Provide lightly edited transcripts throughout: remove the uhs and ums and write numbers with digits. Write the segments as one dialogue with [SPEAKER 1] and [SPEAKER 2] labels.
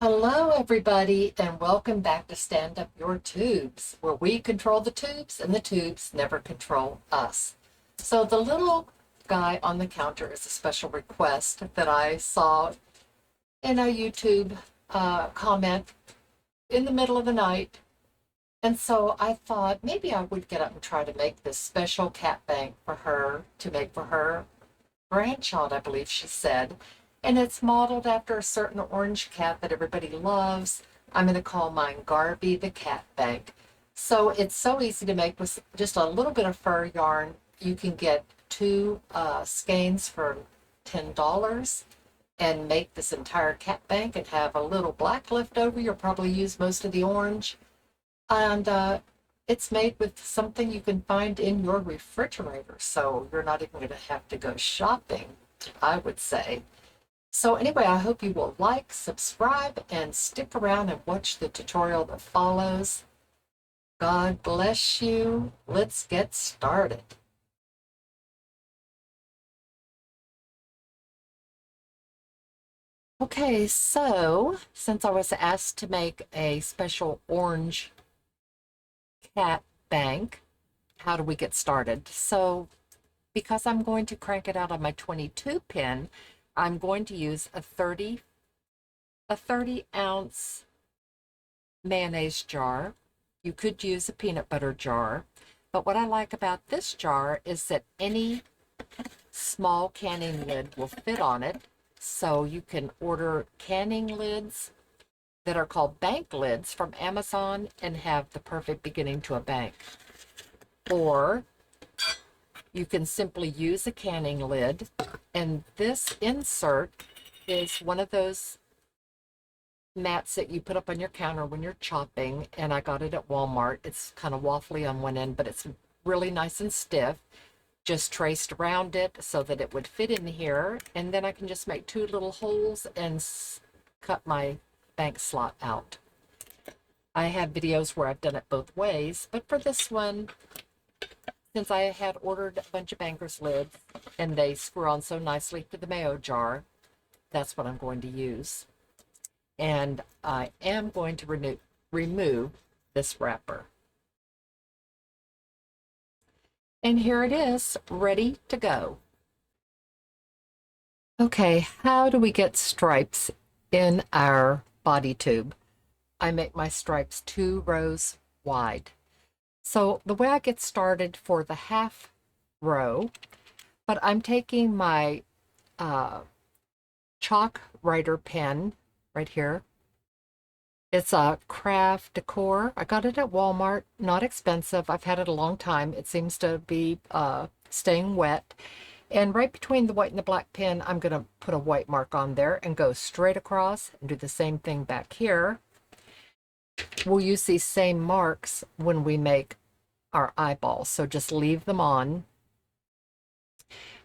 [SPEAKER 1] Hello, everybody, and welcome back to Stand Up Your Tubes, where we control the tubes and the tubes never control us. So, the little guy on the counter is a special request that I saw in a YouTube comment in the middle of the night. And so I thought maybe I would get up and try to make this special cat bank for her to make for her grandchild, I believe she said. And it's modeled after a certain orange cat that everybody loves. I'm going to call mine Garvey the Cat Bank. So it's so easy to make with just a little bit of fur yarn. You can get two skeins for $10 and make this entire cat bank and have a little black left over. You'll probably use most of the orange. And it's made with something you can find in your refrigerator. So you're not even going to have to go shopping, I would say. So anyway, I hope you will like, subscribe, and stick around and watch the tutorial that follows. God bless you. Let's get started. Okay, so since I was asked to make a special orange cat bank, how do we get started? So because I'm going to crank it out on my 22 pin, I'm going to use a 30 ounce mayonnaise jar. You could use a peanut butter jar, but what I like about this jar is that any small canning lid will fit on it. So you can order canning lids that are called bank lids from Amazon and have the perfect beginning to a bank. Or you can simply use a canning lid, and this insert is one of those mats that you put up on your counter when you're chopping, and I got it at Walmart. It's kind of waffly on one end, but it's really nice and stiff. Just traced around it so that it would fit in here, and then I can just make two little holes and cut my bank slot out. I have videos where I've done it both ways, but for this one, since I had ordered a bunch of banker's lids and they screw on so nicely to the mayo jar, that's what I'm going to use. And I am going to remove this wrapper. And here it is, ready to go. Okay, how do we get stripes in our body tube? I make my stripes 2 rows wide. So the way I get started for the half row, but I'm taking my chalk writer pen right here. It's a Craft Decor. I got it at Walmart, not expensive. I've had it a long time. It seems to be staying wet. And right between the white and the black pen, I'm going to put a white mark on there and go straight across and do the same thing back here. We'll use these same marks when we make our eyeballs, so just leave them on.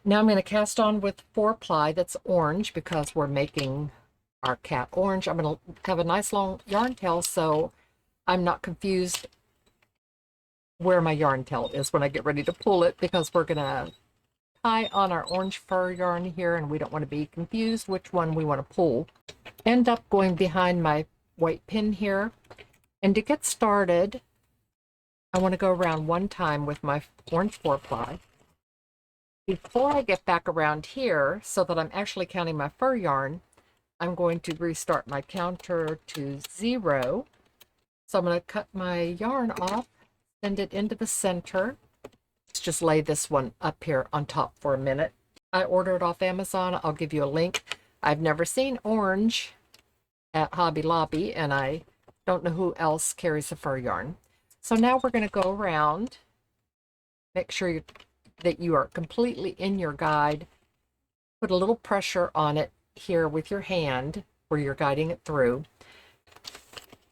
[SPEAKER 1] Now I'm going to cast on with 4-ply that's orange because we're making our cat orange. I'm going to have a nice long yarn tail so I'm not confused where my yarn tail is when I get ready to pull it, because we're going to tie on our orange fur yarn here and we don't want to be confused which one we want to pull. End up going behind my white pin here, and to get started I want to go around one time with my orange 4-ply. Before I get back around here so that I'm actually counting my fur yarn, I'm going to restart my counter to 0. So I'm going to cut my yarn off, send it into the center. Let's just lay this one up here on top for a minute. I ordered off Amazon. I'll give you a link. I've never seen orange at Hobby Lobby, and I don't know who else carries a fur yarn. So now we're going to go around, make sure that you are completely in your guide. Put a little pressure on it here with your hand where you're guiding it through.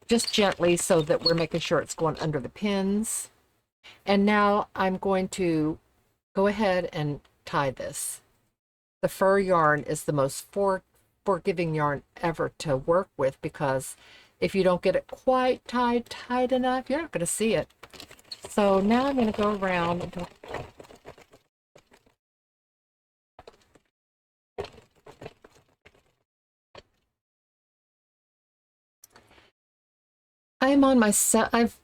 [SPEAKER 1] Just gently so that we're making sure it's going under the pins. And now I'm going to go ahead and tie this. The fur yarn is the most forgiving yarn ever to work with, because if you don't get it quite tight enough, you're not going to see it. So now I'm going to go around until I'm on my I've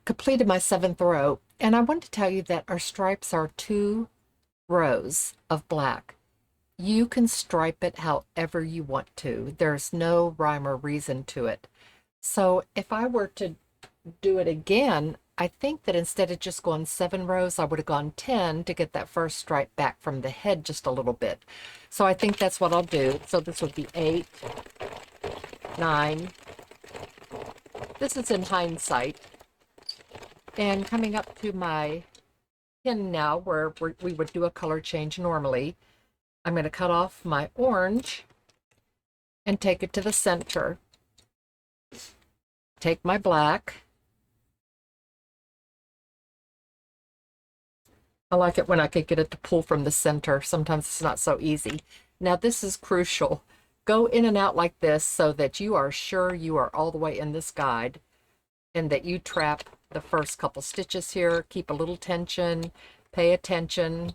[SPEAKER 1] completed my 7th row, and I want to tell you that our stripes are 2 rows of black. You can stripe it however you want to. There's no rhyme or reason to it. So if I were to do it again, I think that instead of just going 7 rows, I would have gone 10 to get that first stripe back from the head just a little bit. So I think that's what I'll do. So this would be 8, 9. This is in hindsight. And coming up to my pin now where we would do a color change normally, I'm going to cut off my orange and take it to the center. Take my black. I like it when I can get it to pull from the center. Sometimes it's not so easy. Now this is crucial. Go in and out like this so that you are sure you are all the way in this guide and that you trap the first couple stitches here. Keep a little tension, pay attention.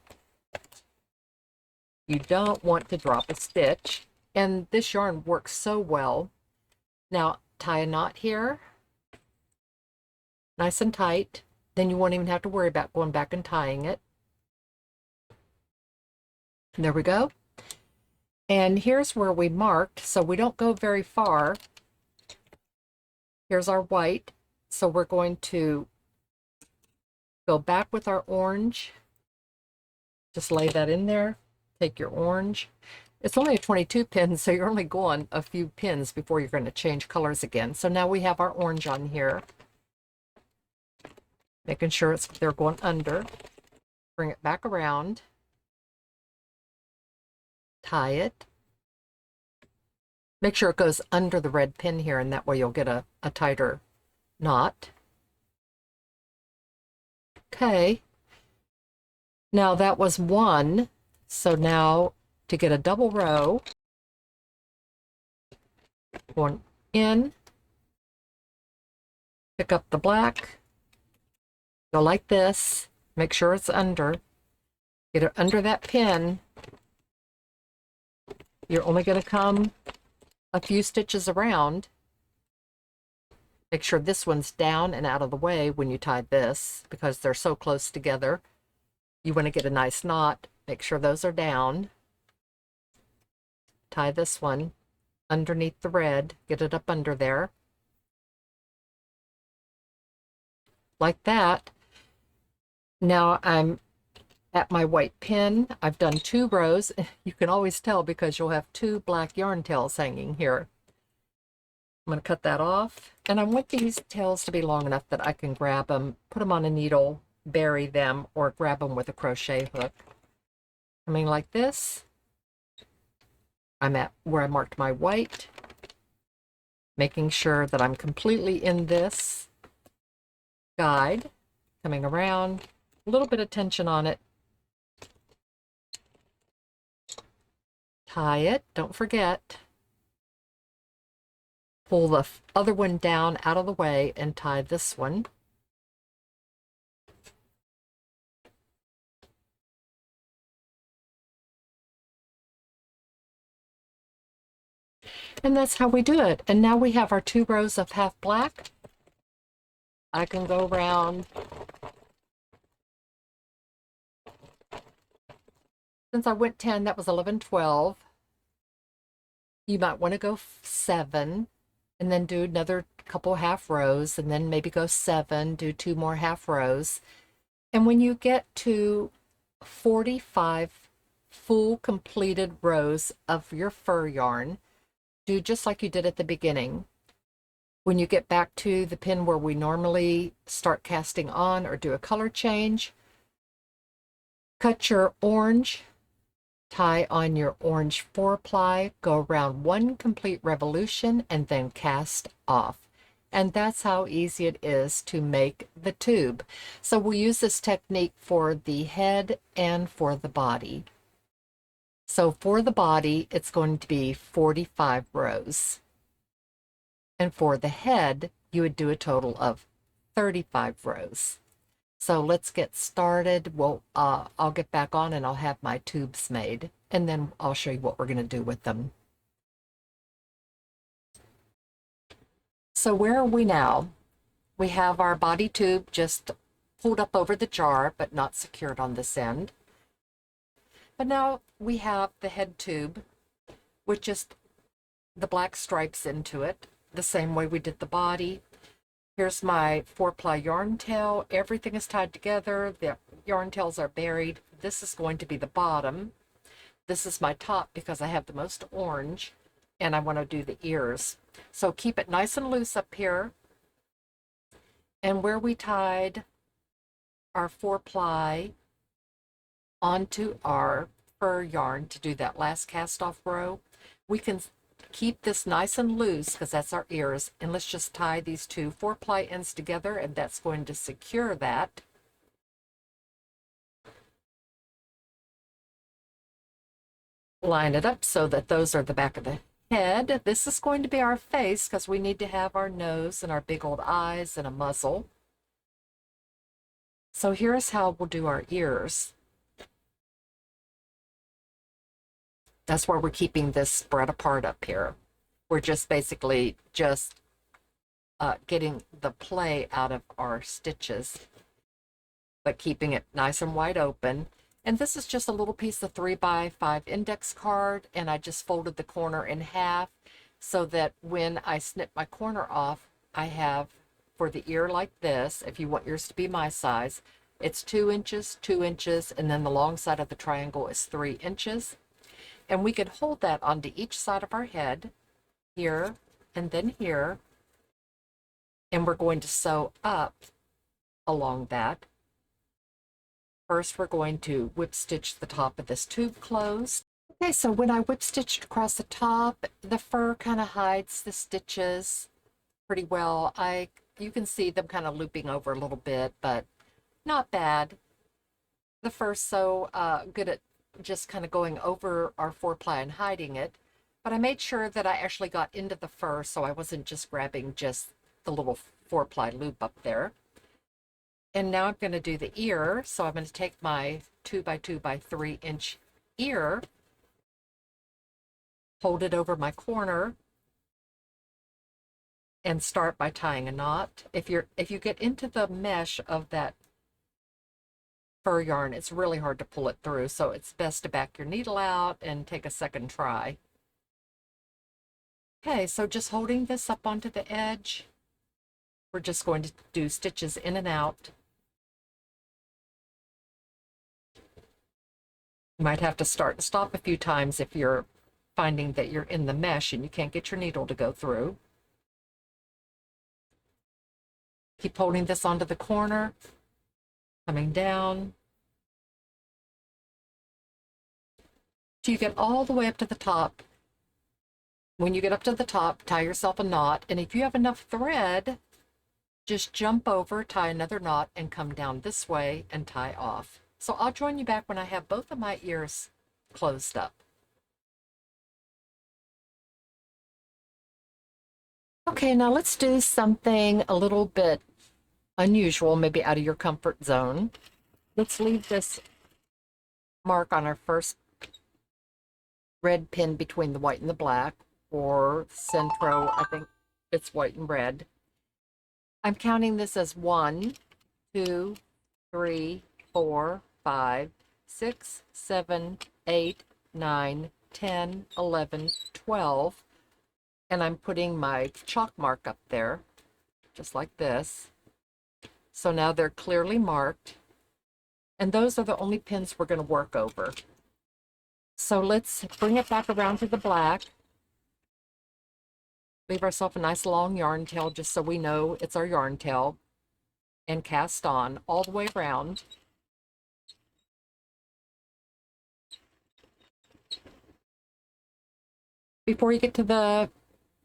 [SPEAKER 1] You don't want to drop a stitch. And this yarn works so well. Now tie a knot here, nice and tight. Then you won't even have to worry about going back and tying it. There we go. And here's where we marked, so we don't go very far. Here's our white. So we're going to go back with our orange. Just lay that in there. Take your orange. It's only a 22 pin, so you're only going a few pins before you're going to change colors again. So now we have our orange on here. Making sure they're going under. Bring it back around. Tie it. Make sure it goes under the red pin here, and that way you'll get a tighter knot. Okay. Now that was 1. So now to get a double row, going in, pick up the black, go like this, make sure it's under, get it under that pin. You're only going to come a few stitches around. Make sure this one's down and out of the way when you tie this, because they're so close together. You want to get a nice knot. Make sure those are down. Tie this one underneath the red. Get it up under there. Like that. Now I'm at my white pin. I've done 2 rows. You can always tell because you'll have 2 black yarn tails hanging here. I'm going to cut that off. And I want these tails to be long enough that I can grab them, put them on a needle, bury them, or grab them with a crochet hook. Coming like this. I'm at where I marked my white. Making sure that I'm completely in this guide. Coming around. A little bit of tension on it. Tie it, don't forget. Pull the other one down out of the way and tie this one. And that's how we do it. And now we have our 2 rows of half black. I can go around. Since I went 10, that was 11, 12. You might want to go 7 and then do another couple half rows and then maybe go 7, do 2 more half rows. And when you get to 45 full completed rows of your fur yarn, do just like you did at the beginning. When you get back to the pin where we normally start casting on or do a color change, cut your orange, tie on your orange 4-ply, go around 1 complete revolution, and then cast off. And that's how easy it is to make the tube. So we'll use this technique for the head and for the body. So for the body, it's going to be 45 rows. And for the head, you would do a total of 35 rows. So let's get started. I'll get back on and I'll have my tubes made, and then I'll show you what we're going to do with them. So where are we now? We have our body tube just pulled up over the jar, but not secured on this end. But now we have the head tube with just the black stripes into it, the same way we did the body. Here's my 4-ply yarn tail. Everything is tied together. The yarn tails are buried. This is going to be the bottom. This is my top because I have the most orange, and I want to do the ears. So keep it nice and loose up here. And where we tied our 4-ply onto our fur yarn to do that last cast off row, we can keep this nice and loose because that's our ears, and let's just tie these two 4-ply ends together, and that's going to secure that. Line it up so that those are the back of the head. This is going to be our face because we need to have our nose and our big old eyes and a muzzle. So here's how we'll do our ears. That's where we're keeping this spread apart up here. We're just basically just getting the play out of our stitches, but keeping it nice and wide open. And this is just a little piece of 3x5 index card, and I just folded the corner in half so that when I snip my corner off, I have for the ear like this. If you want yours to be my size, it's 2 inches, 2 inches, and then the long side of the triangle is 3 inches. And we could hold that onto each side of our head, here and then here, and we're going to sew up along that. First, we're going to whip stitch the top of this tube closed. Okay, so when I whip stitched across the top, the fur kind of hides the stitches pretty well. You can see them kind of looping over a little bit, but not bad. The fur's so good at just kind of going over our 4-ply and hiding it, but I made sure that I actually got into the fur so I wasn't just grabbing just the little 4-ply loop up there. And now I'm going to do the ear. So I'm going to take my 2x2x3 inch ear, hold it over my corner, and start by tying a knot. If you get into the mesh of that fur yarn, it's really hard to pull it through, so it's best to back your needle out and take a second try. Okay, so just holding this up onto the edge, we're just going to do stitches in and out. You might have to start and stop a few times if you're finding that you're in the mesh and you can't get your needle to go through. Keep holding this onto the corner, coming down. So you get all the way up to the top. When you get up to the top, tie yourself a knot, and if you have enough thread, just jump over, tie another knot, and come down this way and tie off. So I'll join you back when I have both of my ears closed up. Okay, now let's do something a little bit unusual, maybe out of your comfort zone. Let's leave this mark on our first red pin between the white and the black, or centro, I think it's white and red. I'm counting this as 1, 2, 3, 4, 5, 6, 7, 8, 9, 10, 11, 12. And I'm putting my chalk mark up there, just like this. So now they're clearly marked. And those are the only pins we're going to work over. So let's bring it back around to the black. Leave ourselves a nice long yarn tail just so we know it's our yarn tail. And cast on all the way around. Before you get to the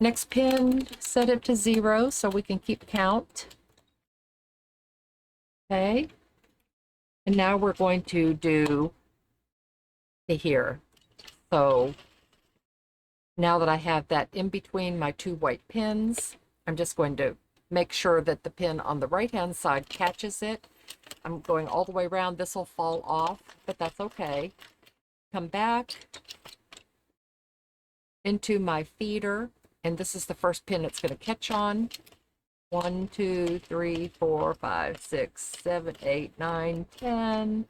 [SPEAKER 1] next pin, set it to 0 so we can keep count. Okay. And now we're going to do to here. So now that I have that in between my 2 white pins, I'm just going to make sure that the pin on the right hand side catches it. I'm going all the way around. This will fall off, but that's okay. Come back into my feeder, and this is the first pin it's going to catch on. 1, 2, 3, 4, 5, 6, 7, 8, 9, 10.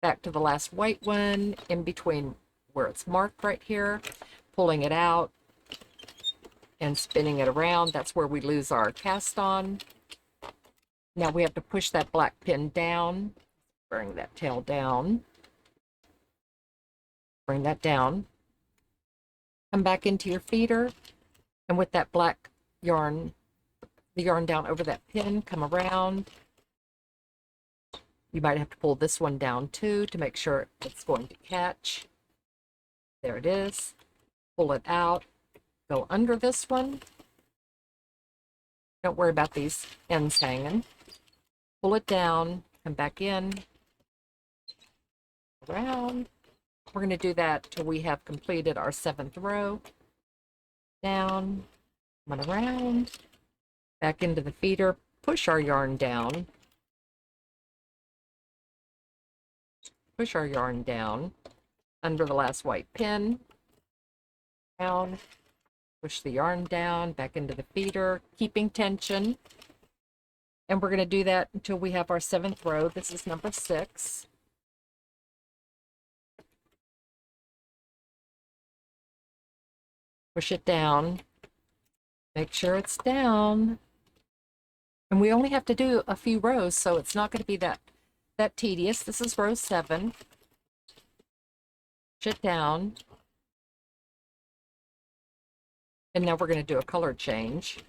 [SPEAKER 1] Back to the last white one, in between where it's marked right here, pulling it out and spinning it around. That's where we lose our cast on. Now we have to push that black pin down, bring that tail down, bring that down, come back into your feeder, and with that black yarn, the yarn down over that pin, come around. You might have to pull this one down too to make sure it's going to catch. There it is. Pull it out, go under this one. Don't worry about these ends hanging. Pull it down, come back in, around. We're going to do that till we have completed our 7th row. Down, come around, back into the feeder, push our yarn down, push our yarn down under the last white pin, down, push the yarn down, back into the feeder, keeping tension. And we're going to do that until we have our 7th row. This is number 6. Push it down. Make sure it's down. And we only have to do a few rows, so it's not going to be that tedious. This is row 7. Push it down. And now we're going to do a color change.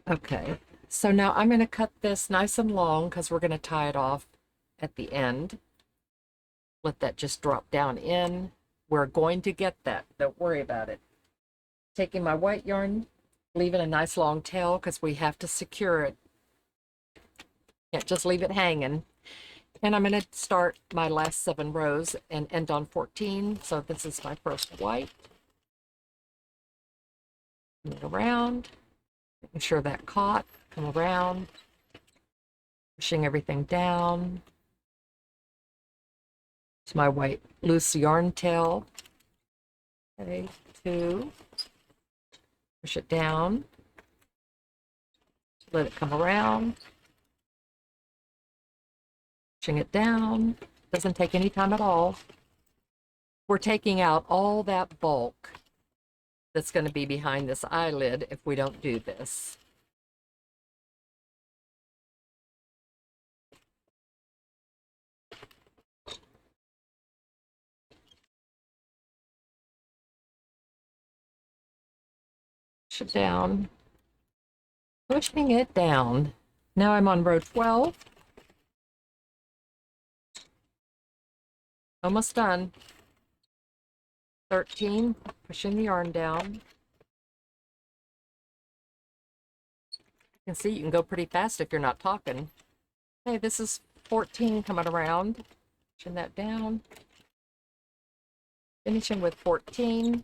[SPEAKER 1] Okay, so now I'm going to cut this nice and long because we're going to tie it off at the end. Let that just drop down in. We're going to get that. Don't worry about it. Taking my white yarn, leaving a nice long tail because we have to secure it. Can't just leave it hanging. And I'm going to start my last 7 rows and end on 14. So this is my first white. Move around, making sure that caught. Come around, pushing everything down. It's my white loose yarn tail. Okay, 2. Push it down. Let it come around. Pushing it down. Doesn't take any time at all. We're taking out all that bulk that's going to be behind this eyelid if we don't do this. Push it down. Pushing it down. Now I'm on row 12. Almost done. 13, pushing the yarn down. You can see you can go pretty fast if you're not talking. Okay, this is 14 coming around. Pushing that down. Finishing with 14.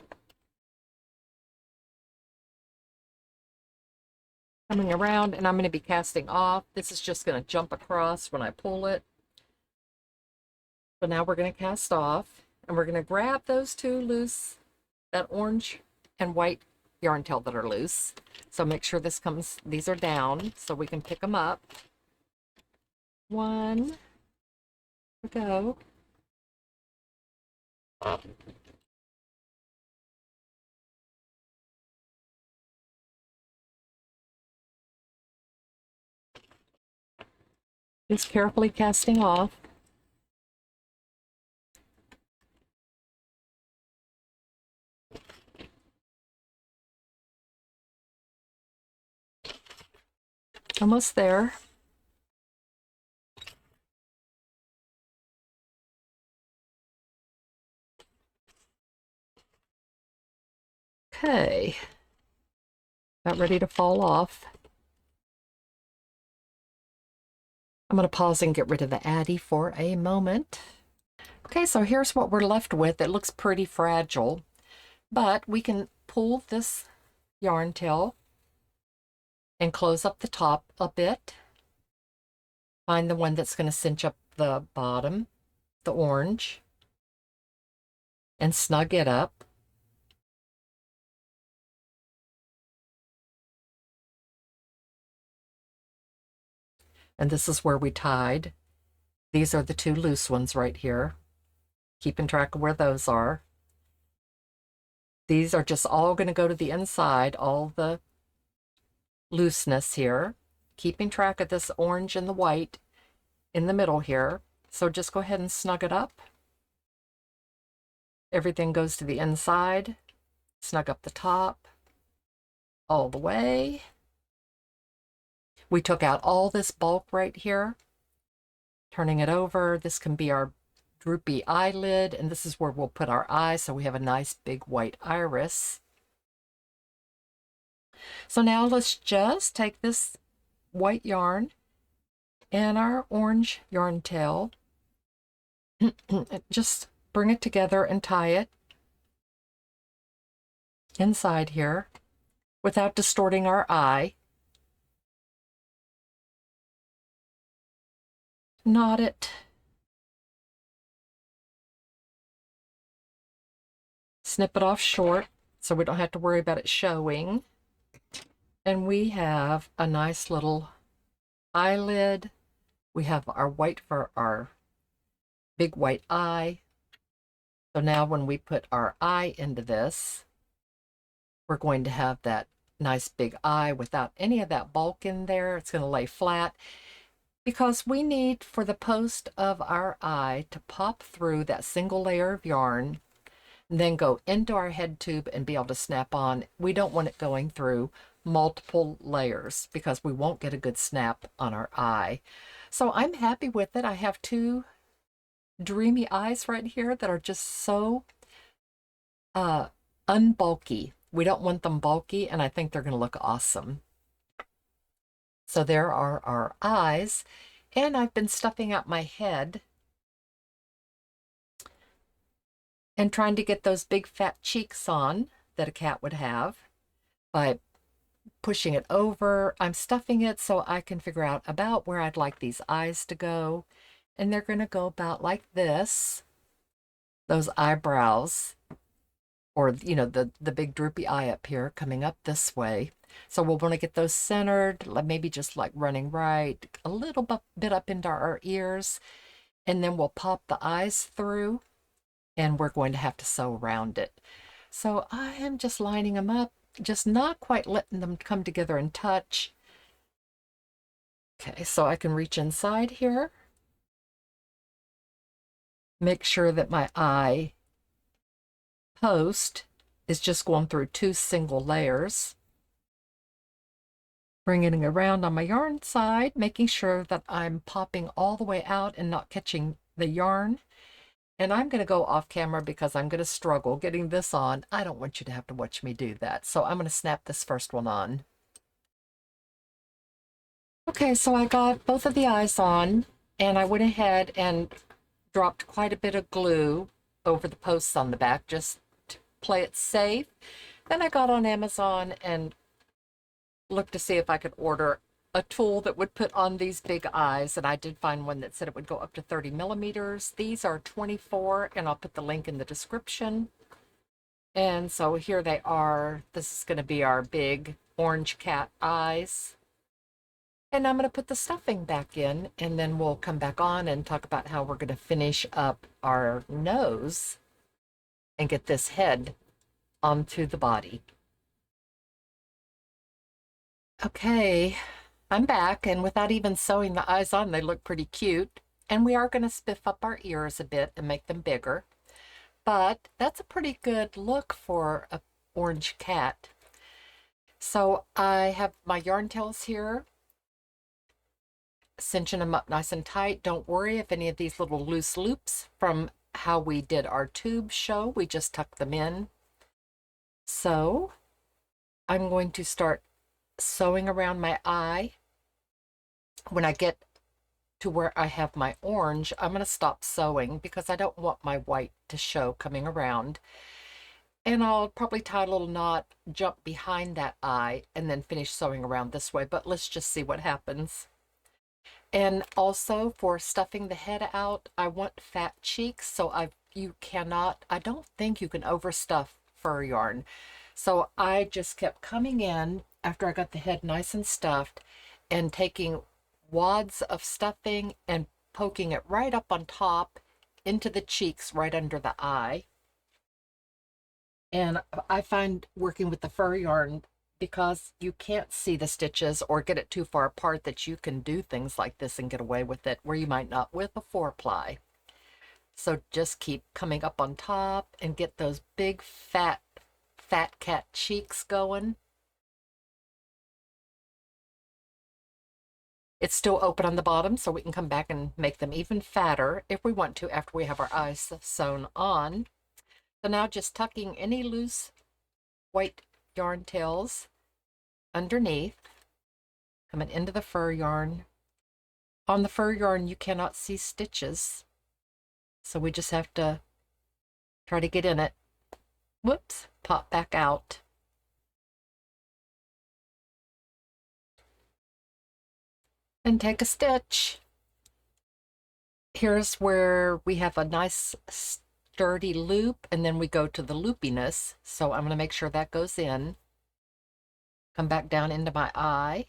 [SPEAKER 1] Coming around, and I'm going to be casting off. This is just going to jump across when I pull it. So now we're going to cast off, and we're going to grab those 2 loose, that orange and white yarn tail that are loose. So make sure these are down so we can pick them up. 1, go. Just carefully casting off. Almost there. Okay. About ready to fall off. I'm going to pause and get rid of the Addy for a moment. Okay, so here's what we're left with. It looks pretty fragile, but we can pull this yarn tail and close up the top a bit. Find the one that's going to cinch up the bottom, the orange, and snug it up. And this is where we tied. These are the two loose ones right here. Keeping track of where those are. These are just all going to go to the inside, all the looseness here. Keeping track of this orange and the white in the middle here. So just go ahead and snug it up. Everything goes to the inside. Snug up the top all the way. We took out all this bulk right here. Turning it over, this can be our droopy eyelid, and this is where we'll put our eyes, so we have a nice big white iris. So now let's just take this white yarn and our orange yarn tail, just bring it together and tie it inside here without distorting our eye. Knot it. Snip it off short so we don't have to worry about it showing. And we have a nice little eyelid. We have our white for our big white eye. So now when we put our eye into this, we're going to have that nice big eye without any of that bulk in there. It's going to lay flat because we need for the post of our eye to pop through that single layer of yarn, and then go into our head tube and be able to snap on. We don't want it going through multiple layers because we won't get a good snap on our eye. So I'm happy with it. I have two dreamy eyes right here that are just so unbulky. We don't want them bulky, and I think they're going to look awesome. So there are our eyes, and I've been stuffing out my head and trying to get those big fat cheeks on that a cat would have by pushing it over. I'm stuffing it so I can figure out about where I'd like these eyes to go, and they're going to go about like this, those eyebrows, or you know, the big droopy eye up here coming up this way. So we'll want to get those centered, maybe just like running right a little bit up into our ears, and then we'll pop the eyes through, and we're going to have to sew around it. So I am just lining them up, just not quite letting them come together and touch. Okay, so I can reach inside here, make sure that my eye post is just going through two single layers. Bringing it around on my yarn side, making sure that I'm popping all the way out and not catching the yarn. And I'm going to go off camera because I'm going to struggle getting this on. I don't want you to have to watch me do that. So I'm going to snap this first one on. Okay, so I got both of the eyes on, and I went ahead and dropped quite a bit of glue over the posts on the back just to play it safe. Then I got on Amazon and looked to see if I could order a tool that would put on these big eyes, and I did find one that said it would go up to 30 millimeters. These are 24, and I'll put the link in the description. And so here they are. This is going to be our big orange cat eyes. And I'm going to put the stuffing back in, and then we'll come back on and talk about how we're going to finish up our nose and get this head onto the body. Okay, I'm back, and without even sewing the eyes on, they look pretty cute. And we are going to spiff up our ears a bit and make them bigger. But that's a pretty good look for an orange cat. So I have my yarn tails here, cinching them up nice and tight. Don't worry if any of these little loose loops from how we did our tube show, we just tuck them in. So I'm going to start sewing around my eye. When I get to where I have my orange, I'm going to stop sewing because I don't want my white to show coming around. And I'll probably tie a little knot, jump behind that eye, and then finish sewing around this way. But let's just see what happens. And also for stuffing the head out, I want fat cheeks. So I don't think you can overstuff fur yarn. So I just kept coming in after I got the head nice and stuffed and taking wads of stuffing and poking it right up on top into the cheeks right under the eye. And I find working with the fur yarn, because you can't see the stitches or get it too far apart, that you can do things like this and get away with it where you might not with a 4-ply. So just keep coming up on top and get those big fat cat cheeks going. It's still open on the bottom, so we can come back and make them even fatter if we want to after we have our eyes sewn on. So now just tucking any loose white yarn tails underneath, coming into the fur yarn. On the fur yarn, you cannot see stitches, so we just have to try to get in it. Whoops, pop back out. And take a stitch. Here's where we have a nice sturdy loop, and then we go to the loopiness. So I'm going to make sure that goes in. Come back down into my eye.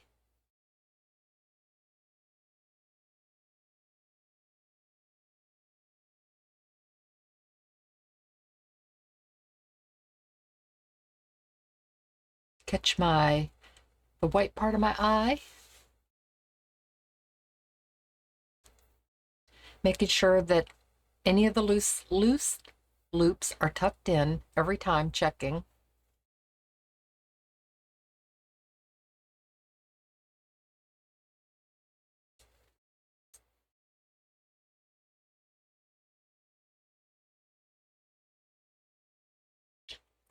[SPEAKER 1] Catch the white part of my eye. Making sure that any of the loose loops are tucked in every time, checking.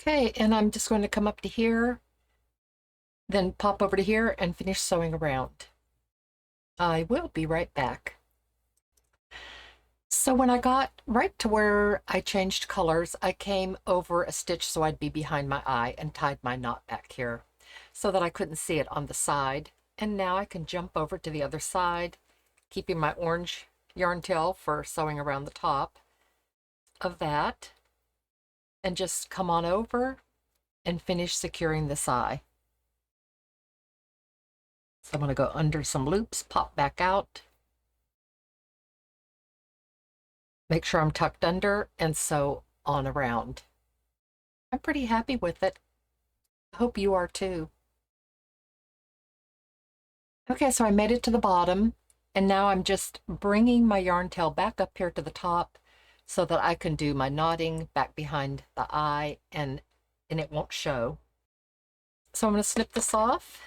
[SPEAKER 1] Okay, and I'm just going to come up to here, then pop over to here and finish sewing around. I will be right back. So when I got right to where I changed colors, I came over a stitch so I'd be behind my eye and tied my knot back here so that I couldn't see it on the side. And now I can jump over to the other side, keeping my orange yarn tail for sewing around the top of that, and just come on over and finish securing this eye. So I'm going to go under some loops, pop back out, make sure I'm tucked under, and sew on around. I'm pretty happy with it. I hope you are too. Okay, so I made it to the bottom, and now I'm just bringing my yarn tail back up here to the top so that I can do my knotting back behind the eye and it won't show. So I'm going to snip this off.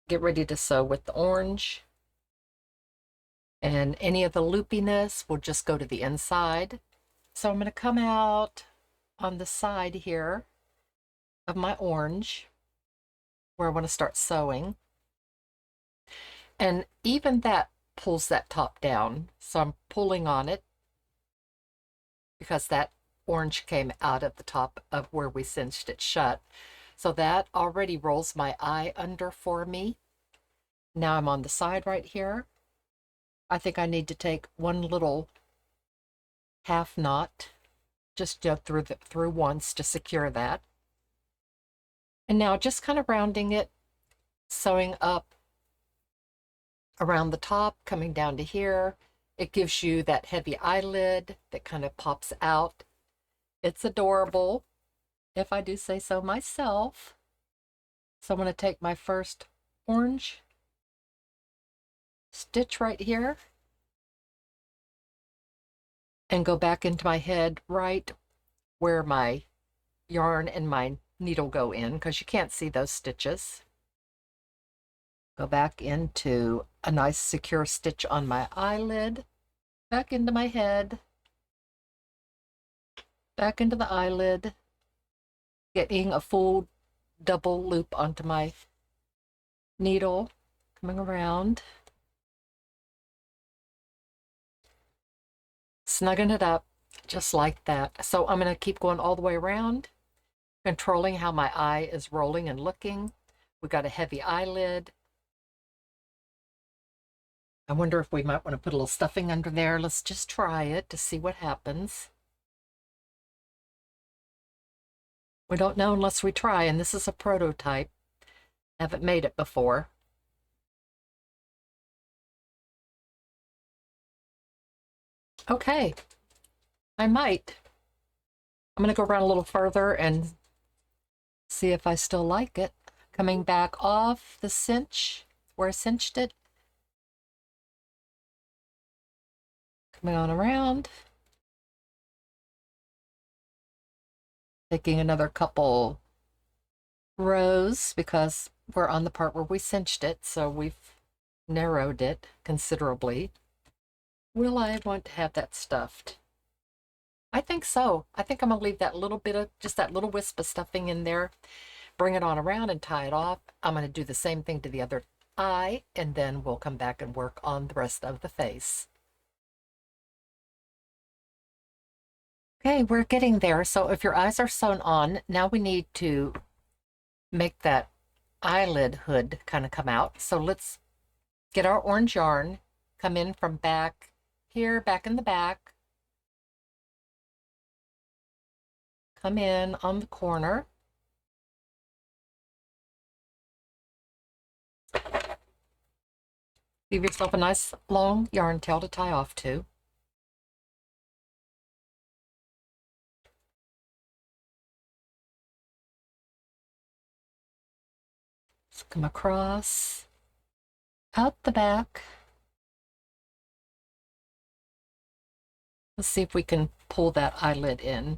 [SPEAKER 1] Get ready to sew with the orange. And any of the loopiness will just go to the inside. So I'm going to come out on the side here of my orange where I want to start sewing. And even that pulls that top down. So I'm pulling on it because that orange came out of the top of where we cinched it shut. So that already rolls my eye under for me. Now I'm on the side right here. I think I need to take one little half knot just through once to secure that. And now just kind of rounding it, sewing up around the top, coming down to here. It gives you that heavy eyelid that kind of pops out. It's adorable, if I do say so myself. So I'm going to take my first orange stitch right here and go back into my head right where my yarn and my needle go in, because you can't see those stitches. Go back into a nice secure stitch on my eyelid, back into my head, back into the eyelid, getting a full double loop onto my needle, coming around, snugging it up just like that. So I'm going to keep going all the way around, controlling how my eye is rolling and looking. We got a heavy eyelid. I wonder if we might want to put a little stuffing under there. Let's just try it to see what happens. We don't know unless we try, and this is a prototype. Haven't made it before. Okay, I might. I'm going to go around a little further and see if I still like it. Coming back off the cinch where I cinched it. Coming on around. Taking another couple rows because we're on the part where we cinched it, so we've narrowed it considerably. Will I want to have that stuffed? I think so. I think I'm going to leave that little bit of, just that little wisp of stuffing in there. Bring it on around and tie it off. I'm going to do the same thing to the other eye, and then we'll come back and work on the rest of the face. Okay, we're getting there. So if your eyes are sewn on, now we need to make that eyelid hood kind of come out. So let's get our orange yarn, come in from back here, back in the back, come in on the corner. Give yourself a nice long yarn tail to tie off to. Just come across, out the back. Let's see if we can pull that eyelid in.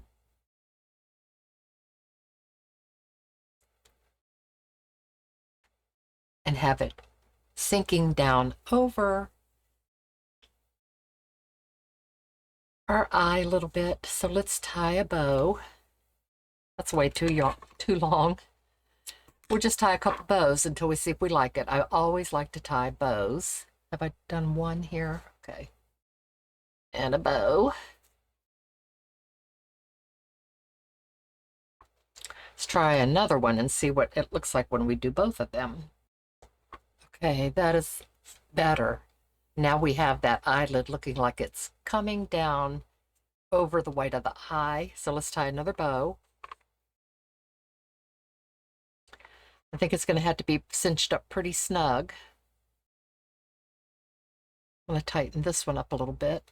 [SPEAKER 1] And have it sinking down over our eye a little bit. So let's tie a bow. That's way too long. We'll just tie a couple bows until we see if we like it. I always like to tie bows. Have I done one here? Okay. And a bow. Let's try another one and see what it looks like when we do both of them. Okay, that is better. Now we have that eyelid looking like it's coming down over the white of the eye. So let's tie another bow. I think it's going to have to be cinched up pretty snug. I'm going to tighten this one up a little bit.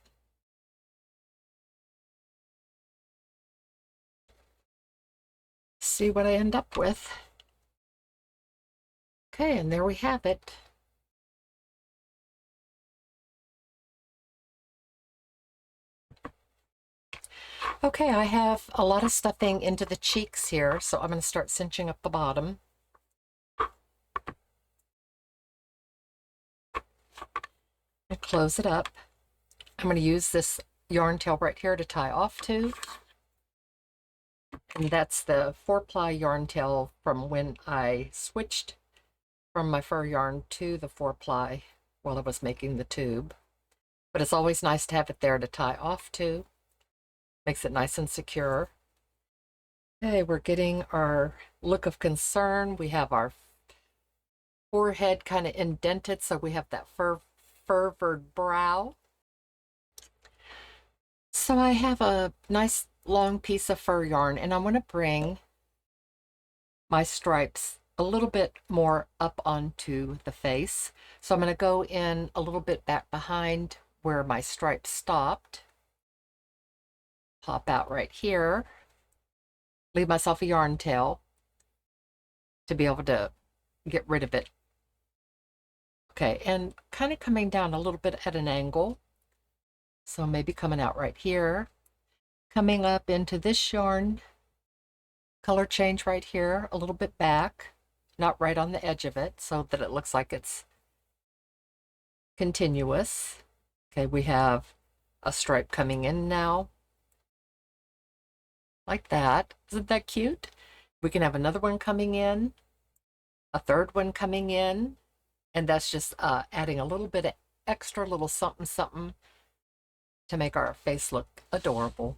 [SPEAKER 1] See what I end up with. Okay, and there we have it. Okay, I have a lot of stuffing into the cheeks here, so I'm going to start cinching up the bottom. And close it up. I'm going to use this yarn tail right here to tie off to. And that's the 4-ply yarn tail from when I switched from my fur yarn to the 4-ply while I was making the tube. But it's always nice to have it there to tie off to. Makes it nice and secure. Okay, we're getting our look of concern. We have our forehead kind of indented, so we have that furrowed brow. So I have a nice long piece of fur yarn, and I'm going to bring my stripes a little bit more up onto the face. So I'm going to go in a little bit back behind where my stripes stopped. Pop out right here. Leave myself a yarn tail to be able to get rid of it. Okay, and kind of coming down a little bit at an angle. So maybe coming out right here. Coming up into this yarn, color change right here, a little bit back, not right on the edge of it, so that it looks like it's continuous. Okay, we have a stripe coming in now, like that. Isn't that cute? We can have another one coming in, a third one coming in, and that's just adding a little bit of extra little something something to make our face look adorable.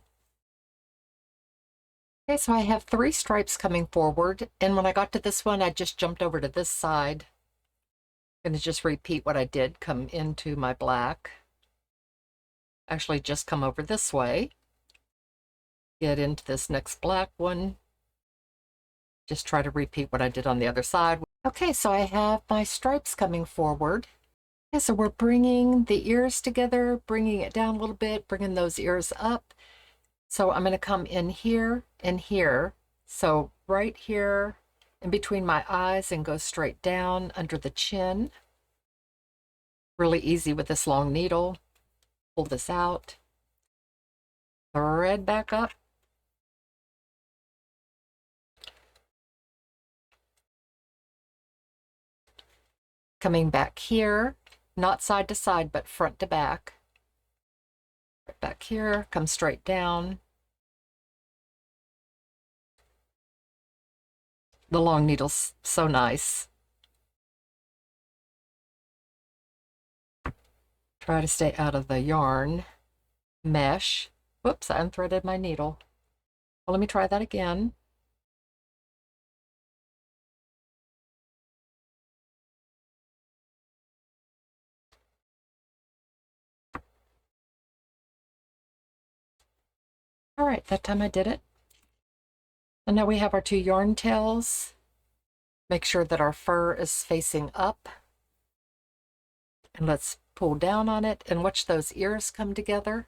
[SPEAKER 1] Okay, so I have 3 stripes coming forward, and when I got to this one, I just jumped over to this side. I'm going to just repeat what I did, come into my black. Actually, just come over this way. Get into this next black one. Just try to repeat what I did on the other side. Okay, so I have my stripes coming forward. Okay, so we're bringing the ears together, bringing it down a little bit, bringing those ears up. So I'm going to come in here and here. So right here in between my eyes and go straight down under the chin. Really easy with this long needle. Pull this out. Thread back up. Coming back here, not side to side, but front to back. Right back here, come straight down. The long needle's so nice. Try to stay out of the yarn mesh. Whoops, I unthreaded my needle. Well, let me try that again. All right, that time I did it. And now we have our two yarn tails. Make sure that our fur is facing up. And let's pull down on it and watch those ears come together.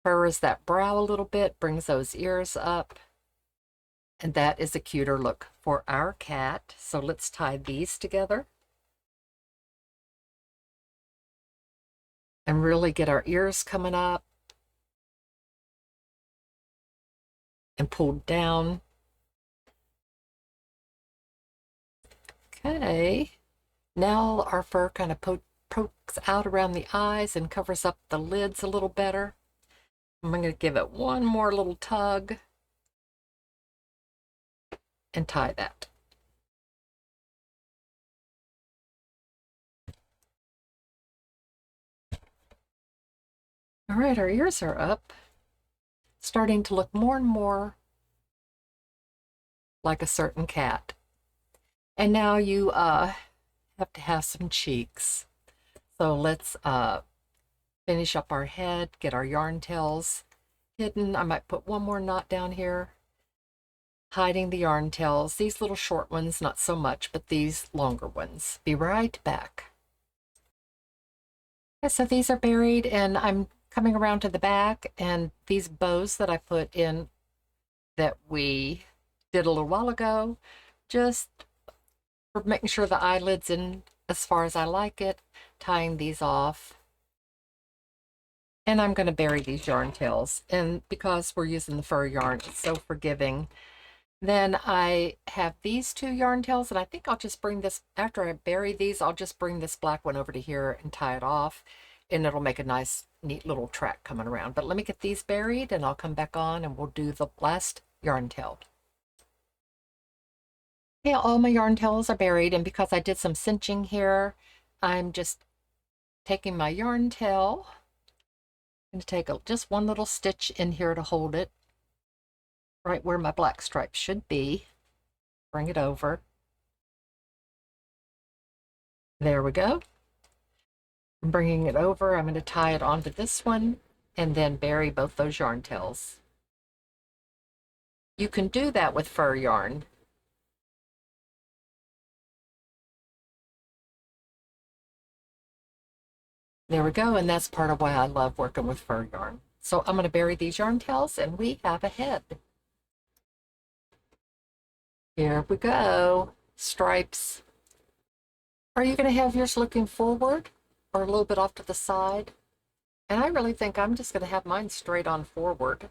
[SPEAKER 1] Furrows that brow a little bit, brings those ears up. And that is a cuter look for our cat. So let's tie these together. And really get our ears coming up. And pulled down. Okay. Now our fur kind of pokes out around the eyes and covers up the lids a little better. I'm going to give it one more little tug and tie that. All right, our ears are up, starting to look more and more like a certain cat. And now you have to have some cheeks. So let's finish up our head, get our yarn tails hidden. I might put one more knot down here, hiding the yarn tails. These little short ones, not so much, but these longer ones. Be right back. Okay, so these are buried, and I'm coming around to the back, and these bows that I put in that we did a little while ago, just for making sure the eyelid's in as far as I like it, tying these off. And I'm going to bury these yarn tails, and because we're using the fur yarn, it's so forgiving. Then I have these two yarn tails, and I think I'll just bring this, after I bury these, I'll just bring this black one over to here and tie it off, and it'll make a nice, neat little track coming around. But let me get these buried, and I'll come back on, and we'll do the last yarn tail. Yeah, all my yarn tails are buried, and because I did some cinching here, I'm just taking my yarn tail. I'm going to take just one little stitch in here to hold it, right where my black stripe should be. Bring it over. There we go. I'm bringing it over. I'm going to tie it onto this one and then bury both those yarn tails. You can do that with fur yarn. There we go, and that's part of why I love working with fur yarn. So I'm going to bury these yarn tails, and we have a head. Here we go. Stripes. Are you going to have yours looking forward or a little bit off to the side? And I really think I'm just going to have mine straight on forward.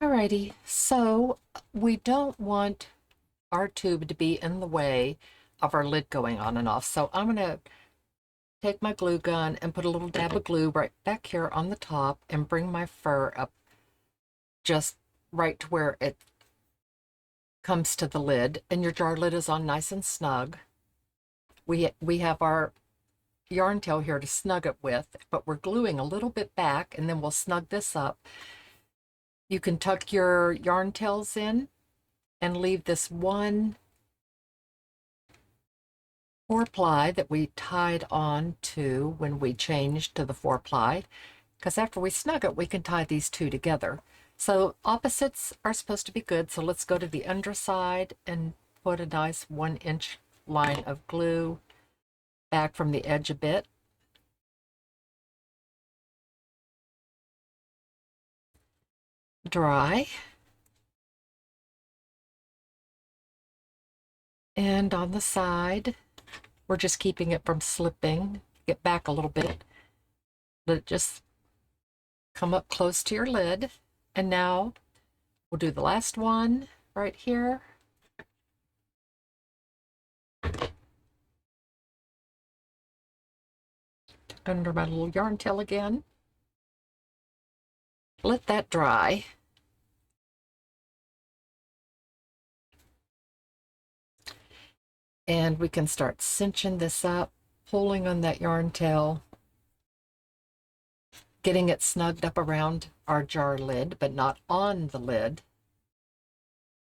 [SPEAKER 1] Alrighty, so we don't want our tube to be in the way of our lid going on and off. So I'm going to take my glue gun and put a little dab of glue right back here on the top and bring my fur up just right to where it comes to the lid, and your jar lid is on nice and snug. We have our yarn tail here to snug it with, but we're gluing a little bit back, and then we'll snug this up. You can tuck your yarn tails in and leave this one 4-ply that we tied on to when we changed to the 4-ply, because after we snug it, we can tie these two together. So opposites are supposed to be good. So let's go to the underside and put a nice 1-inch line of glue back from the edge a bit. Dry. And on the side, we're just keeping it from slipping. Get back a little bit. Let it just come up close to your lid. And now we'll do the last one right here. Under my little yarn tail again. Let that dry. And we can start cinching this up, pulling on that yarn tail, getting it snugged up around our jar lid, but not on the lid.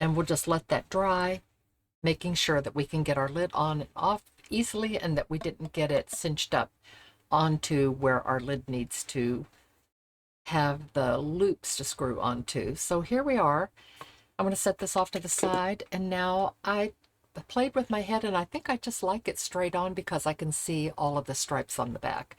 [SPEAKER 1] And we'll just let that dry, making sure that we can get our lid on and off easily and that we didn't get it cinched up onto where our lid needs to have the loops to screw onto. So here we are. I'm going to set this off to the side, and now I played with my head, and I think I just like it straight on because I can see all of the stripes on the back.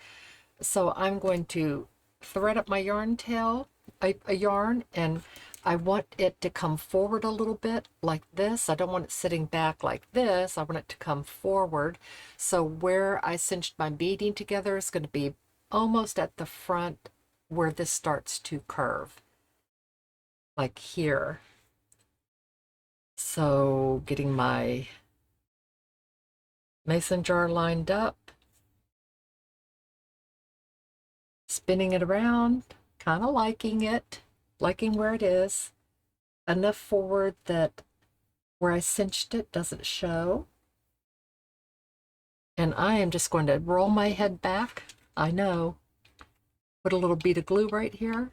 [SPEAKER 1] So I'm going to thread up my yarn tail, a yarn, and I want it to come forward a little bit like this. I don't want it sitting back like this. I want it to come forward. So where I cinched my beading together is going to be almost at the front where this starts to curve, like here. So getting my mason jar lined up, spinning it around, kind of liking it, liking where it is, enough forward that where I cinched it doesn't show. And I am just going to roll my head back. I know. Put a little bead of glue right here.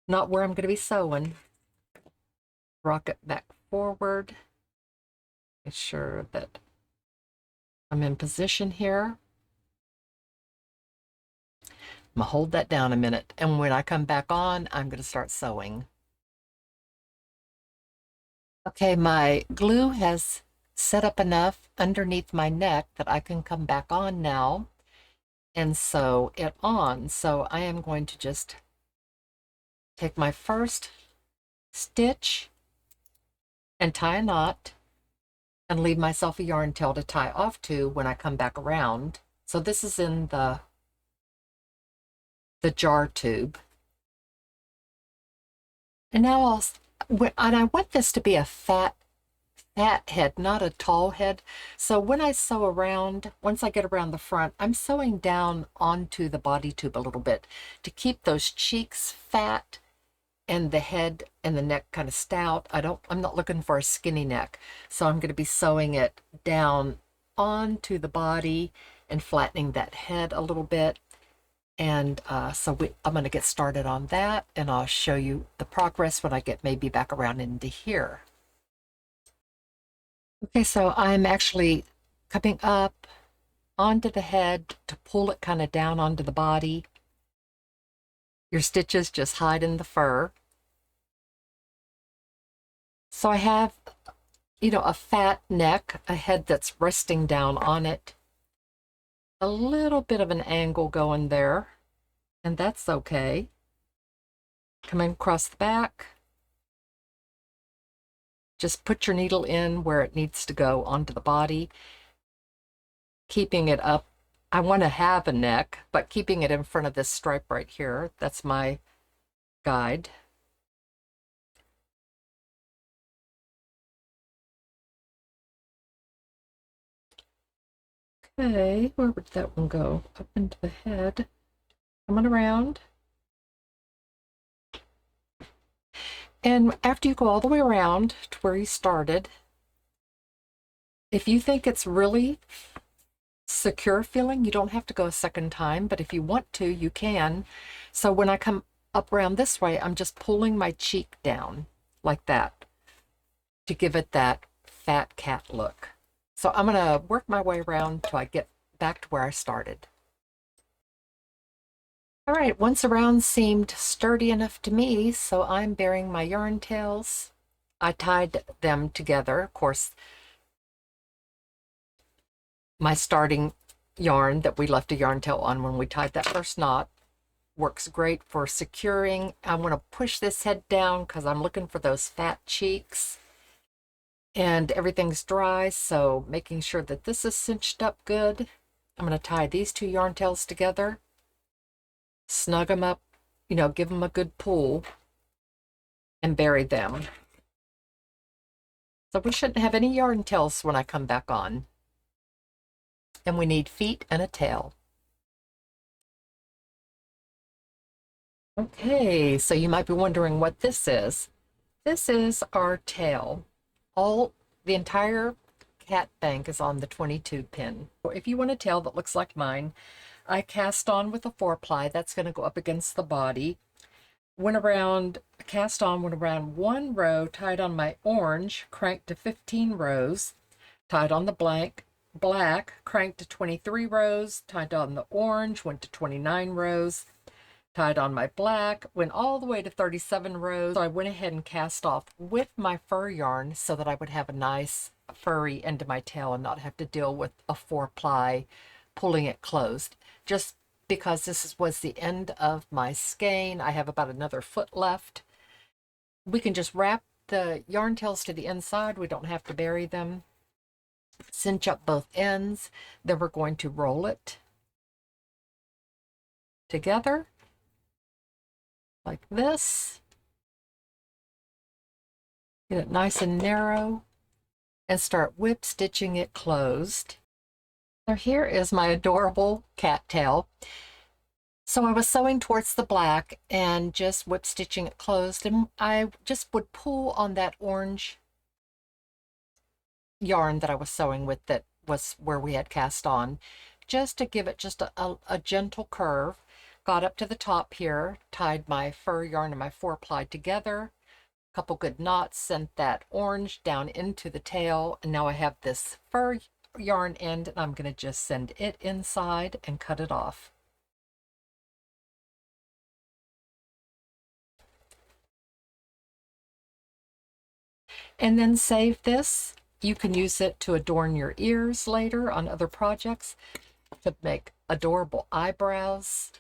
[SPEAKER 1] Not where I'm going to be sewing. Rock it back forward. Make sure that I'm in position here. I'm going to hold that down a minute. And when I come back on, I'm going to start sewing. Okay, my glue has set up enough underneath my neck that I can come back on now and sew it on. So I am going to just take my first stitch and tie a knot and leave myself a yarn tail to tie off to when I come back around. So this is in the jar tube. And now I want this to be a fat head, not a tall head. So when I sew around, once I get around the front, I'm sewing down onto the body tube a little bit to keep those cheeks fat and the head and the neck kind of stout. I'm not looking for a skinny neck. So I'm going to be sewing it down onto the body and flattening that head a little bit. And I'm going to get started on that, and I'll show you the progress when I get maybe back around into here. Okay, so I'm actually coming up onto the head to pull it kind of down onto the body. Your stitches just hide in the fur. So I have, a fat neck, a head that's resting down on it. A little bit of an angle going there, and that's okay. Coming across the back. Just put your needle in where it needs to go onto the body, keeping it up. I want to have a neck, but keeping it in front of this stripe right here. That's my guide. Okay, where would that one go? Up into the head. Coming around. And after you go all the way around to where you started, if you think it's really secure feeling, you don't have to go a second time, but if you want to, you can. So when I come up around this way, I'm just pulling my cheek down like that to give it that fat cat look. So I'm going to work my way around till I get back to where I started. All right, once around seemed sturdy enough to me, so I'm burying my yarn tails. I tied them together. Of course, my starting yarn that we left a yarn tail on when we tied that first knot works great for securing. I want to push this head down because I'm looking for those fat cheeks. And everything's dry, so making sure that this is cinched up good. I'm going to tie these two yarn tails together, snug them up, give them a good pull, and bury them. So we shouldn't have any yarn tails when I come back on. And we need feet and a tail. Okay, so you might be wondering what this is. This is our tail. The entire cat bank is on the 22 pin. If you want a tail that looks like mine, I cast on with a 4-ply. That's going to go up against the body. Went around one row, tied on my orange, cranked to 15 rows, tied on the black, cranked to 23 rows, tied on the orange, went to 29 rows, tied on my black, went all the way to 37 rows. So I went ahead and cast off with my fur yarn so that I would have a nice furry end to my tail and not have to deal with a 4-ply pulling it closed. Just because was the end of my skein. I have about another foot left. We can just wrap the yarn tails to the inside. We don't have to bury them. Cinch up both ends. Then we're going to roll it together like this. Get it nice and narrow and start whip stitching it closed. So here is my adorable cat tail. So I was sewing towards the black and just whip stitching it closed, and I just would pull on that orange yarn that I was sewing with that was where we had cast on, just to give it just a gentle curve. Got up to the top here, tied my fur yarn and my 4-ply together, a couple good knots, sent that orange down into the tail, and now I have this fur yarn end, and I'm going to just send it inside and cut it off. And then save this. You can use it to adorn your ears later on other projects, to make adorable eyebrows,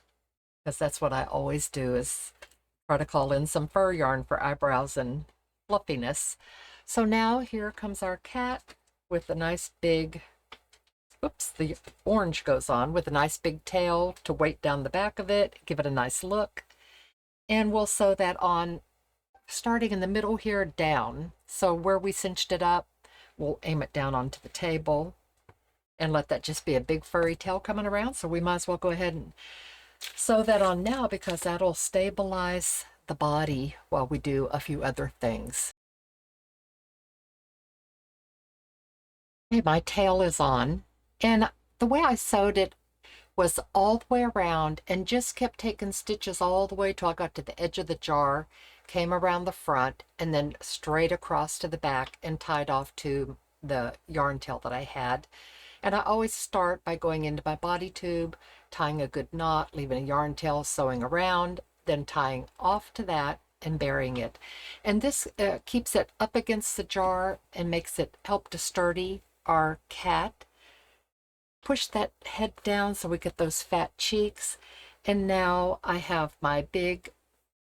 [SPEAKER 1] because that's what I always do, is try to call in some fur yarn for eyebrows and fluffiness. So now here comes our cat with a nice big, oops, the orange goes on, with a nice big tail to weight down the back of it, give it a nice look. And we'll sew that on starting in the middle here down. So where we cinched it up, we'll aim it down onto the table and let that just be a big furry tail coming around. So we might as well go ahead and sew that on now, because that'll stabilize the body while we do a few other things. Okay, my tail is on, and the way I sewed it was all the way around and just kept taking stitches all the way till I got to the edge of the jar, came around the front, and then straight across to the back and tied off to the yarn tail that I had. And I always start by going into my body tube, tying a good knot, leaving a yarn tail, sewing around, then tying off to that and burying it. And this keeps it up against the jar and makes it help to sturdy our cat. Push that head down so we get those fat cheeks. And now I have my big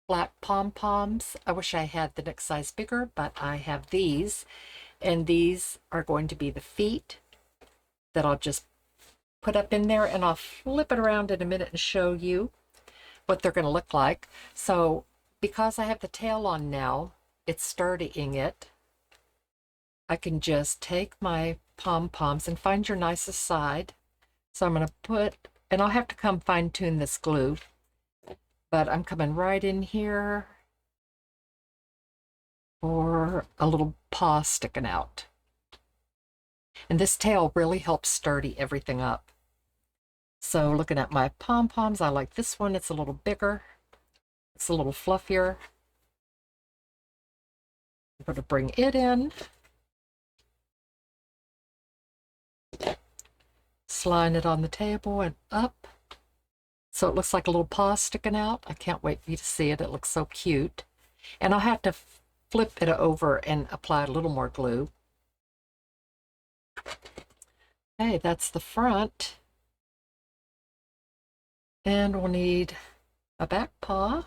[SPEAKER 1] black Pom Poms. I wish I had the next size bigger, but I have these. And these are going to be the feet that I'll just put up in there, and I'll flip it around in a minute and show you what they're going to look like. So because I have the tail on now, it's sturdying it. I can just take my Pom Poms and find your nicest side. So I'm going to put, and I'll have to come fine tune this glue, but I'm coming right in here for a little paw sticking out. And this tail really helps sturdy everything up. So looking at my Pom Poms, I like this one. It's a little bigger. It's a little fluffier. I'm going to bring it in. just line it on the table and up. So it looks like a little paw sticking out. I can't wait for you to see it. It looks so cute. And I'll have to flip it over and apply a little more glue. Okay, that's the front. And we'll need a back paw.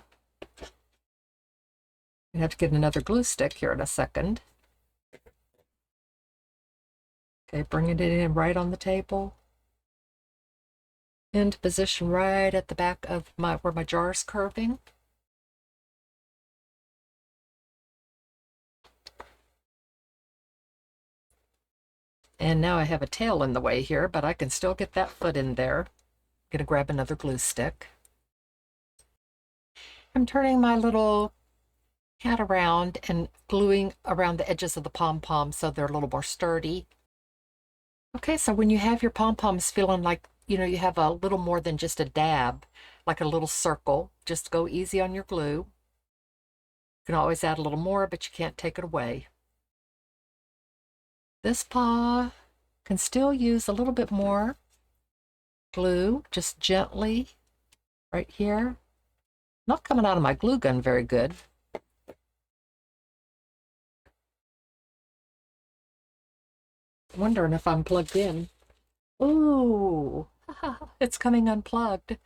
[SPEAKER 1] I have to get another glue stick here in a second. Okay, bringing it in right on the table. Into position right at the back of where my jar is curving. And now I have a tail in the way here, but I can still get that foot in there. I'm going to grab another glue stick. I'm turning my little cat around and gluing around the edges of the pom-poms so they're a little more sturdy. Okay, so when you have your pom-poms feeling like, you know, you have a little more than just a dab, like a little circle, just go easy on your glue. You can always add a little more, but you can't take it away. This paw can still use a little bit more glue, just gently right here. Not coming out of my glue gun very good. Wondering if I'm plugged in. Ooh, it's coming unplugged.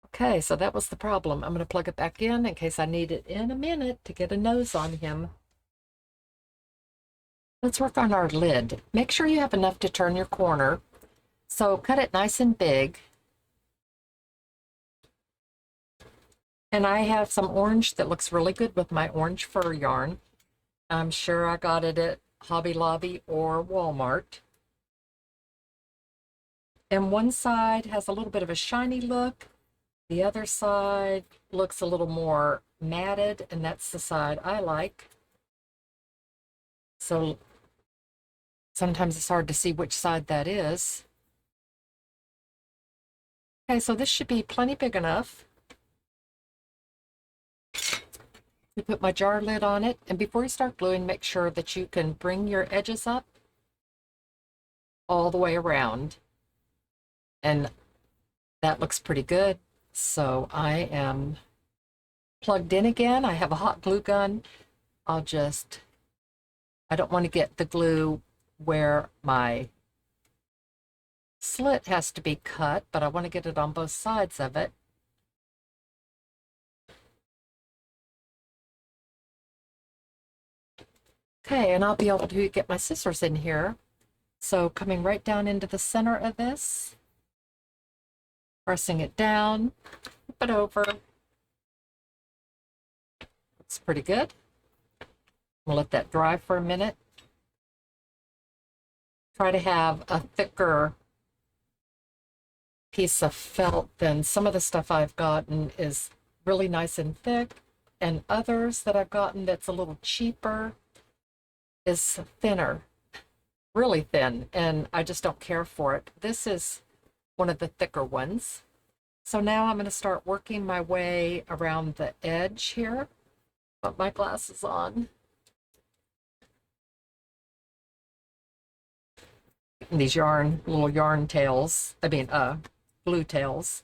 [SPEAKER 1] Okay, so that was the problem. I'm going to plug it back in case I need it in a minute to get a nose on him. Let's work on our lid. Make sure you have enough to turn your corner. So cut it nice and big. And I have some orange that looks really good with my orange fur yarn. I'm sure I got it at Hobby Lobby or Walmart. And one side has a little bit of a shiny look. The other side looks a little more matted, and that's the side I like. So sometimes it's hard to see which side that is. Okay, so this should be plenty big enough. I put my jar lid on it, and before you start gluing, make sure that you can bring your edges up all the way around. And that looks pretty good. So I am plugged in again. I have a hot glue gun. I don't want to get the glue where my slit has to be cut, but I want to get it on both sides of it. Okay, and I'll be able to get my scissors in here. So coming right down into the center of this, pressing it down, flip it over. Looks pretty good. We'll let that dry for a minute. Try to have a thicker piece of felt than some of the stuff I've gotten is really nice and thick, and others that I've gotten that's a little cheaper is thinner, really thin, and I just don't care for it. This is one of the thicker ones. So now I'm going to start working my way around the edge here. Put my glasses on. And these little yarn tails, glue tails.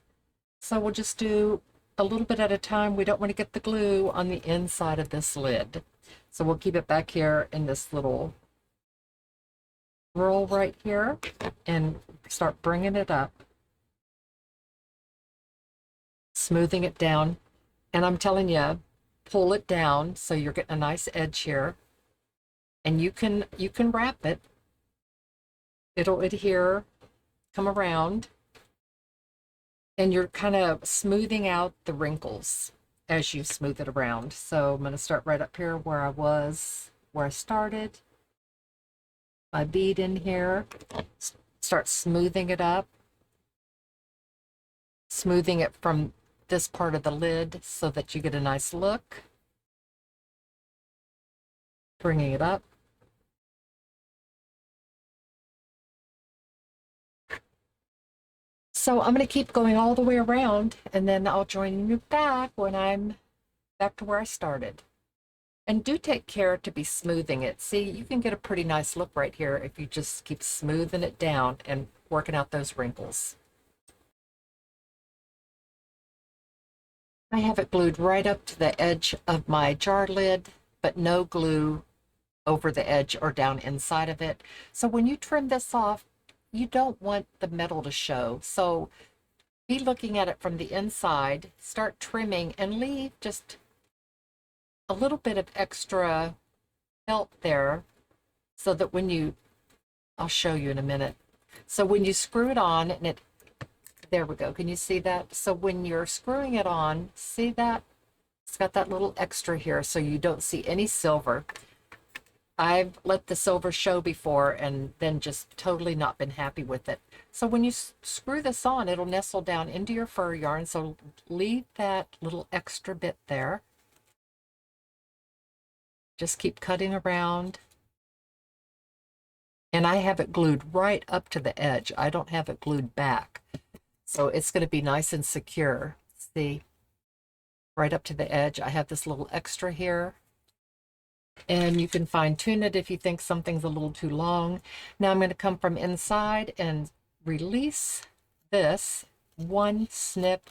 [SPEAKER 1] So we'll just do a little bit at a time. We don't want to get the glue on the inside of this lid. So we'll keep it back here in this little roll right here and start bringing it up, smoothing it down. And I'm telling you, pull it down so you're getting a nice edge here. And you can wrap it. It'll adhere, come around, and you're kind of smoothing out the wrinkles as you smooth it around. So I'm going to start right up here where I started. My bead in here, start smoothing it up, smoothing it from this part of the lid so that you get a nice look. Bringing it up. So I'm going to keep going all the way around, and then I'll join you back when I'm back to where I started. And do take care to be smoothing it. See, you can get a pretty nice look right here if you just keep smoothing it down and working out those wrinkles. I have it glued right up to the edge of my jar lid, but no glue over the edge or down inside of it. So when you trim this off, you don't want the metal to show. So be looking at it from the inside, start trimming, and leave just a little bit of extra felt there so that when you, I'll show you in a minute. So when you screw it on and it, there we go. Can you see that? So when you're screwing it on, see that? It's got that little extra here so you don't see any silver. I've let the silver show before and then just totally not been happy with it. So when you screw this on, it'll nestle down into your fur yarn. So leave that little extra bit there. Just keep cutting around. And I have it glued right up to the edge. I don't have it glued back. So it's going to be nice and secure. See, right up to the edge. I have this little extra here. And you can fine tune it if you think something's a little too long. Now I'm going to come from inside and release this one snip.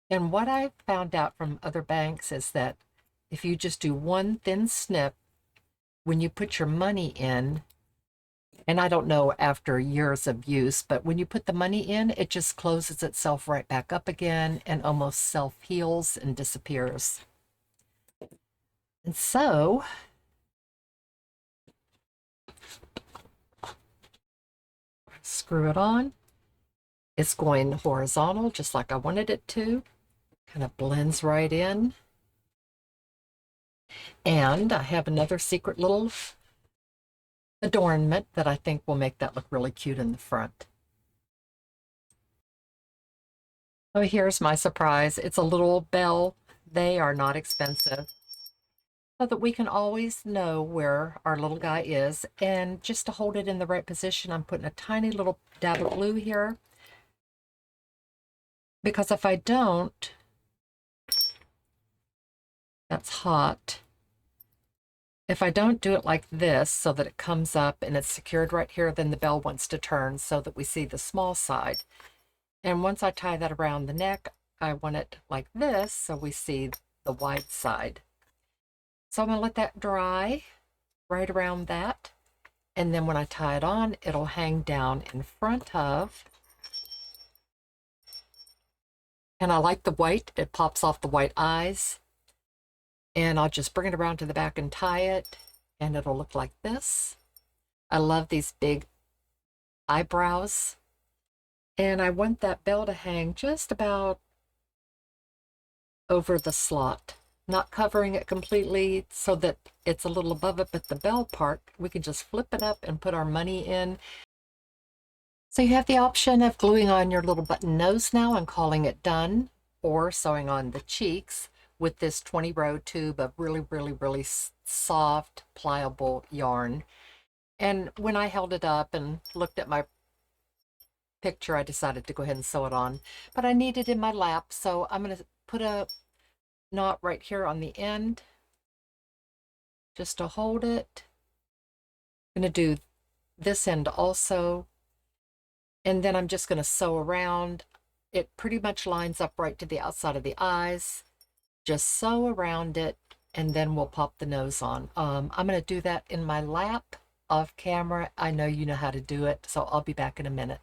[SPEAKER 1] And what I found out from other banks is that if you just do one thin snip, when you put your money in, and I don't know after years of use, but when you put the money in, it just closes itself right back up again and almost self-heals and disappears. And so screw it on. It's going horizontal just like I wanted it to. Kind of blends right in. And I have another secret little adornment that I think will make that look really cute in the front. Oh, here's my surprise. It's a little bell. They are not expensive, so that we can always know where our little guy is. And just to hold it in the right position, I'm putting a tiny little dab of glue here, because if I don't, that's hot. If I don't do it like this so that it comes up and it's secured right here, then the bell wants to turn so that we see the small side. And once I tie that around the neck, I want it like this so we see the wide side. So I'm going to let that dry right around that. And then when I tie it on, it'll hang down in front of. And I like the white. It pops off the white eyes. And I'll just bring it around to the back and tie it, and it'll look like this. I love these big eyebrows. And I want that bell to hang just about over the slot, not covering it completely so that it's a little above it, but the bell part, we can just flip it up and put our money in. So you have the option of gluing on your little button nose now and calling it done, or sewing on the cheeks with this 20-row tube of really soft, pliable yarn. And when I held it up and looked at my picture, I decided to go ahead and sew it on. But I need it in my lap, so I'm going to put a knot right here on the end just to hold it. I'm going to do this end also. And then I'm just going to sew around. It pretty much lines up right to the outside of the eyes. Just sew around it, and then we'll pop the nose on. I'm going to do that in my lap off camera. I know you know how to do it, so I'll be back in a minute.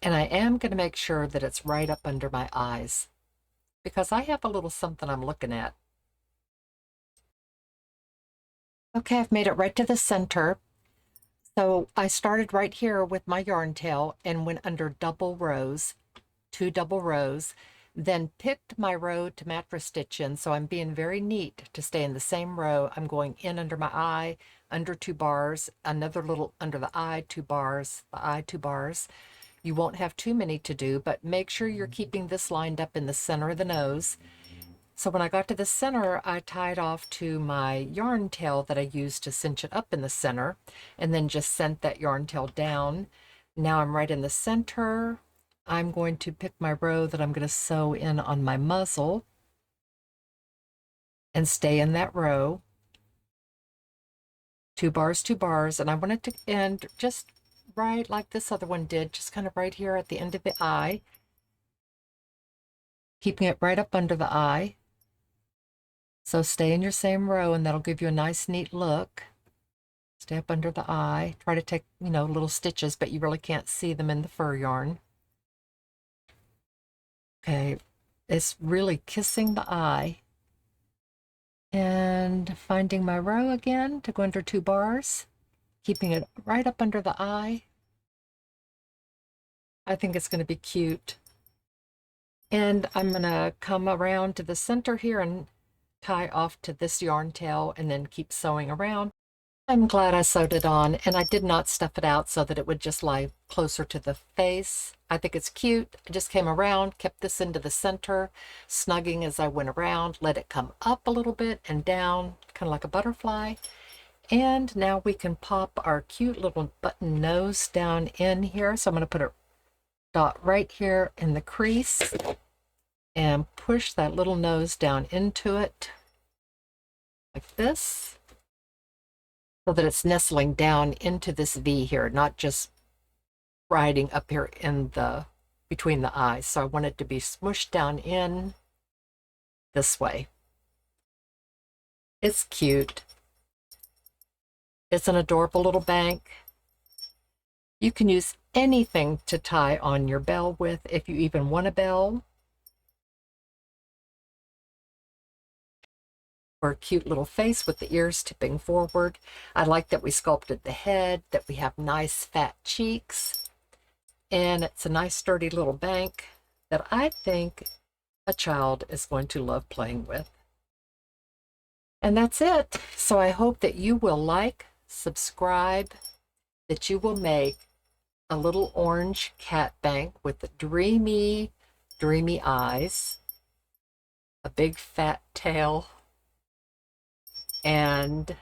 [SPEAKER 1] And I am going to make sure that it's right up under my eyes, because I have a little something I'm looking at. Okay, I've made it right to the center. So I started right here with my yarn tail and went under double rows, 2 double rows. Then picked my row to mattress stitch in, so I'm being very neat to stay in the same row. I'm going in under my eye, under 2 bars, another little under the eye, 2 bars, the eye, 2 bars. You won't have too many to do, but make sure you're keeping this lined up in the center of the nose. So when I got to the center, I tied off to my yarn tail that I used to cinch it up in the center, and then just sent that yarn tail down. Now I'm right in the center. I'm going to pick my row that I'm going to sew in on my muzzle. and stay in that row. 2 bars, 2 bars, and I want it to end just right like this other one did, just kind of right here at the end of the eye, keeping it right up under the eye. So stay in your same row, and that'll give you a nice, neat look. Stay up under the eye. Try to take, little stitches, but you really can't see them in the fur yarn. Okay, it's really kissing the eye. And finding my row again to go under 2 bars, keeping it right up under the eye. I think it's going to be cute. And I'm going to come around to the center here and tie off to this yarn tail and then keep sewing around. I'm glad I sewed it on, and I did not stuff it out so that it would just lie closer to the face. I think it's cute. I just came around, kept this into the center, snugging as I went around, let it come up a little bit and down, kind of like a butterfly. And now we can pop our cute little button nose down in here. So I'm going to put a dot right here in the crease and push that little nose down into it like this, so that it's nestling down into this V here, not just riding up here in the between the eyes. So I want it to be smushed down in this way. It's cute. It's an adorable little bank. You can use anything to tie on your bell with, if you even want a bell. Or a cute little face with the ears tipping forward. I like that we sculpted the head, that we have nice fat cheeks, and it's a nice sturdy little bank that I think a child is going to love playing with. And that's it. So I hope that you will like, subscribe, that you will make a little orange cat bank with the dreamy, dreamy eyes, a big fat tail, and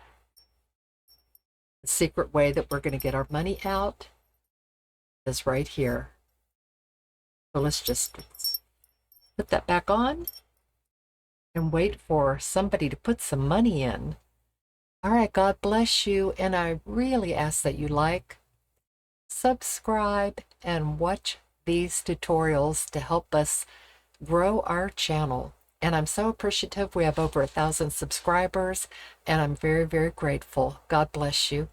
[SPEAKER 1] the secret way that we're going to get our money out is right here. So let's just put that back on and wait for somebody to put some money in. All right, God bless you, and I really ask that you like, subscribe, and watch these tutorials to help us grow our channel. And I'm so appreciative. We have over 1,000 subscribers, and I'm very, very grateful. God bless you.